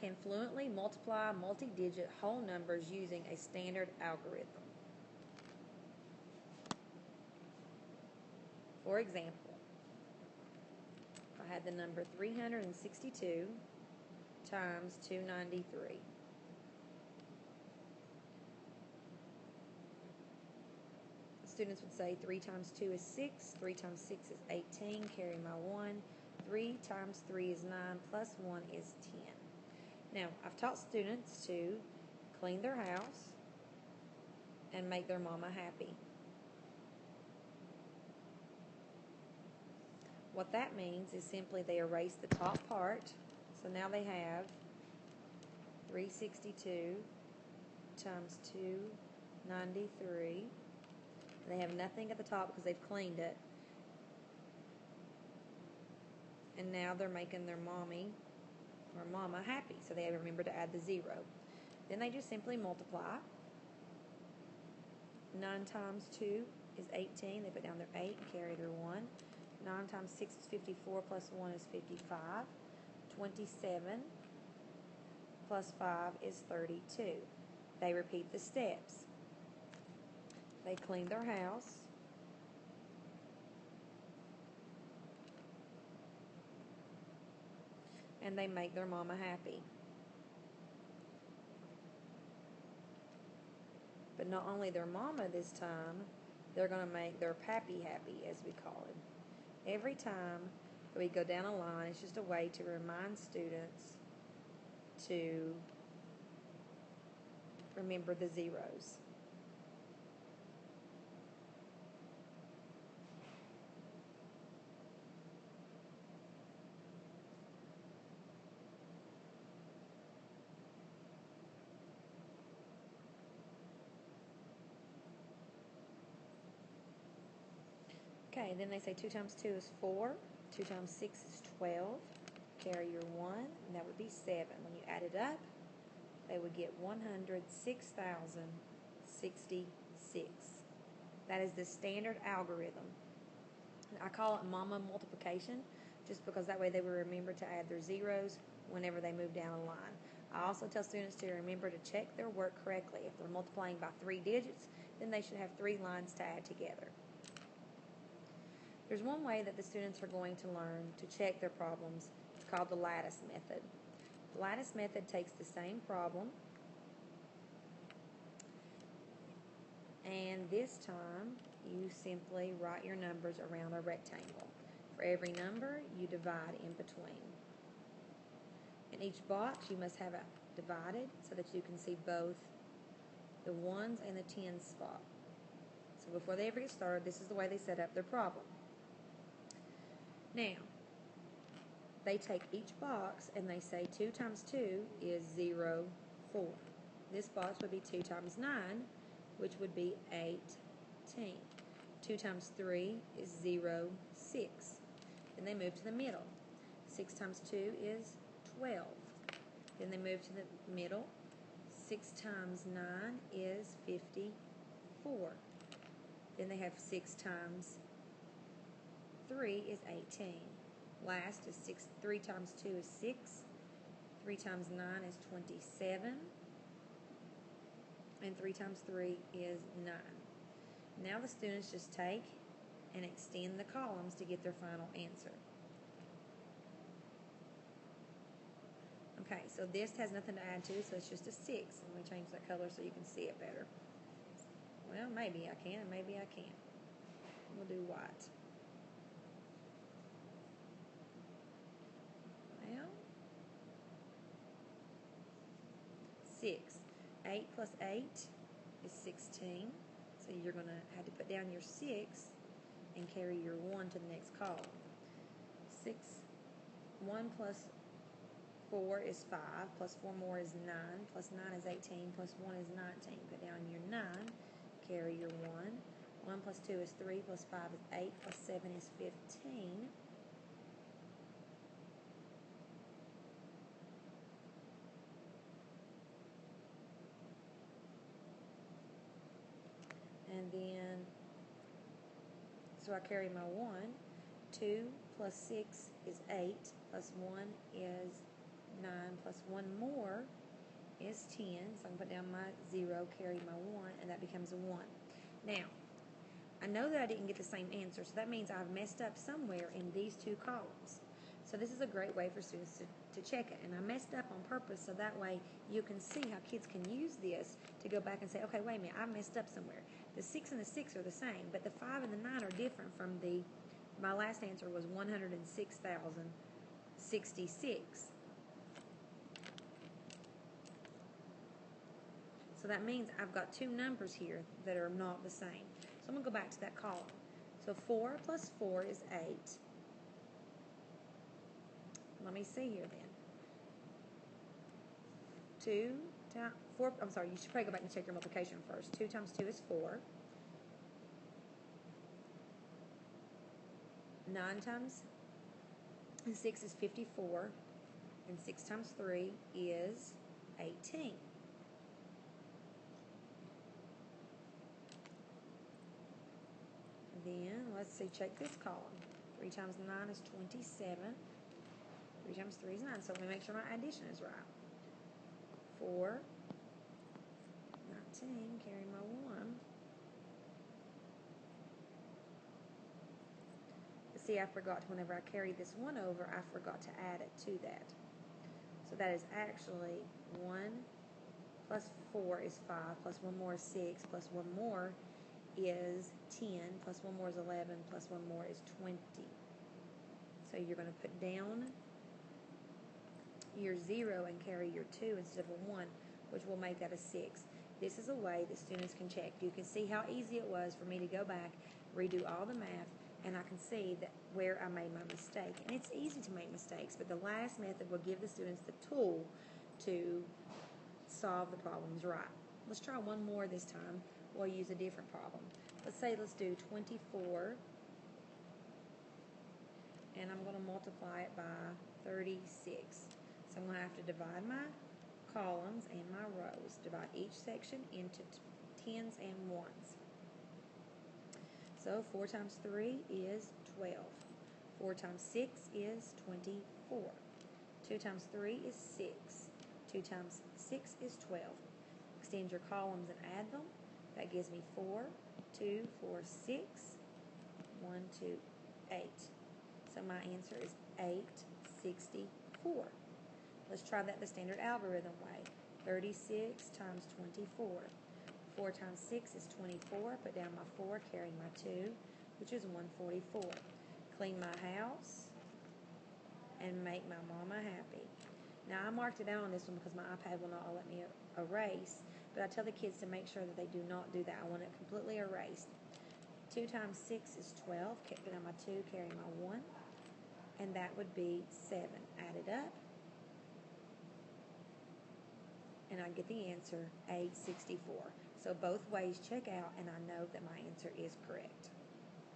can fluently multiply multi-digit whole numbers using a standard algorithm. For example, if I had the number 362 times 293. The students would say 3 times 2 is 6, 3 times 6 is 18, carry my 1. 3 times 3 is 9, plus 1 is 10. Now, I've taught students to clean their house and make their mama happy. What that means is simply they erase the top part. So now they have 362 times 293. They have nothing at the top because they've cleaned it. And now they're making their mommy or mama happy. So they remember to add the 0. Then they just simply multiply. 9 times 2 is 18. They put down their 8 and carry their 1. 9 times 6 is 54, plus 1 is 55. 27 plus 5 is 32. They repeat the steps. They clean their house. And they make their mama happy. But not only their mama this time, they're going to make their pappy happy, as we call it. Every time we go down a line, it's just a way to remind students to remember the zeros. Okay, then they say 2 times 2 is 4. 2 times 6 is 12. Carry your 1, and that would be 7. When you add it up, they would get 106,066. That is the standard algorithm. I call it mama multiplication just because that way they will remember to add their zeros whenever they move down a line. I also tell students to remember to check their work correctly. If they're multiplying by 3 digits, then they should have 3 lines to add together. There's one way that the students are going to learn to check their problems. It's called the lattice method. The lattice method takes the same problem, and this time you simply write your numbers around a rectangle. For every number, you divide in between. In each box, you must have it divided so that you can see both the ones and the tens spot. So before they ever get started, this is the way they set up their problem. Now, they take each box and they say 2 times 2 is 0, 4. This box would be 2 times 9, which would be 18. 2 times 3 is 0, 6. Then they move to the middle. 6 times 2 is 12. Then they move to the middle. 6 times 9 is 54. Then they have 6 times 3 is 18. Last is 3 times 2 is 6. 3 times 9 is 27. And 3 times 3 is 9. Now the students just take and extend the columns to get their final answer. Okay, so this has nothing to add to, so it's just a 6. Let me change that color so you can see it better. Well, maybe I can, maybe I can't. We'll do white. Well, 6. 8 plus 8 is 16. So you're going to have to put down your 6 and carry your 1 to the next column. 1 plus 4 is 5, plus 4 more is 9, plus 9 is 18, plus 1 is 19. Put down your 9, carry your 1. 1 plus 2 is 3, plus 5 is 8, plus 7 is 15. And then, so I carry my 1. 2 plus 6 is 8, plus 1 is 9, plus 1 more is 10. So I'm going to put down my 0, carry my 1, and that becomes a 1. Now, I know that I didn't get the same answer, so that means I've messed up somewhere in these two columns. So this is a great way for students to check it. And I messed up on purpose so that way you can see how kids can use this to go back and say, okay, wait a minute, I messed up somewhere. The 6 and the 6 are the same, but the 5 and the 9 are different from my last answer was 106,066. So that means I've got two numbers here that are not the same. So I'm going to go back to that column. So 4 plus 4 is 8. Let me see here then. 4, I'm sorry, you should probably go back and check your multiplication first. 2 times 2 is 4. 9 times 6 is 54. And 6 times 3 is 18. Then, let's see, check this column. 3 times 9 is 27. 3 times 3 is 9. So let me make sure my addition is right. 4, 19, carry my 1. But see, I forgot, whenever I carried this 1 over, I forgot to add it to that. So that is actually 1 plus 4 is 5, plus 1 more is 6, plus 1 more is 10, plus 1 more is 11, plus 1 more is 20. So you're going to put down your 0 and carry your 2 instead of a 1, which will make that a 6. This is a way that students can check. You can see how easy it was for me to go back, redo all the math, and I can see that where I made my mistake. And it's easy to make mistakes, but the last method will give the students the tool to solve the problems right. Let's try one more this time. We'll use a different problem. Let's do 24, and I'm going to multiply it by 36. So I'm going to have to divide my columns and my rows. Divide each section into tens and ones. So 4 times 3 is 12. 4 times 6 is 24. 2 times 3 is 6. 2 times 6 is 12. Extend your columns and add them. That gives me 4, 2, 4, 6, 1, 2, 8. So my answer is 864. Let's try that the standard algorithm way. 36 times 24. 4 times 6 is 24. Put down my 4, carry my 2, which is 144. Clean my house and make my mama happy. Now, I marked it out on this one because my iPad will not let me erase, but I tell the kids to make sure that they do not do that. I want it completely erased. 2 times 6 is 12. Put down my 2, carry my 1, and that would be 7. Add it up, and I get the answer, 864. So both ways check out, and I know that my answer is correct.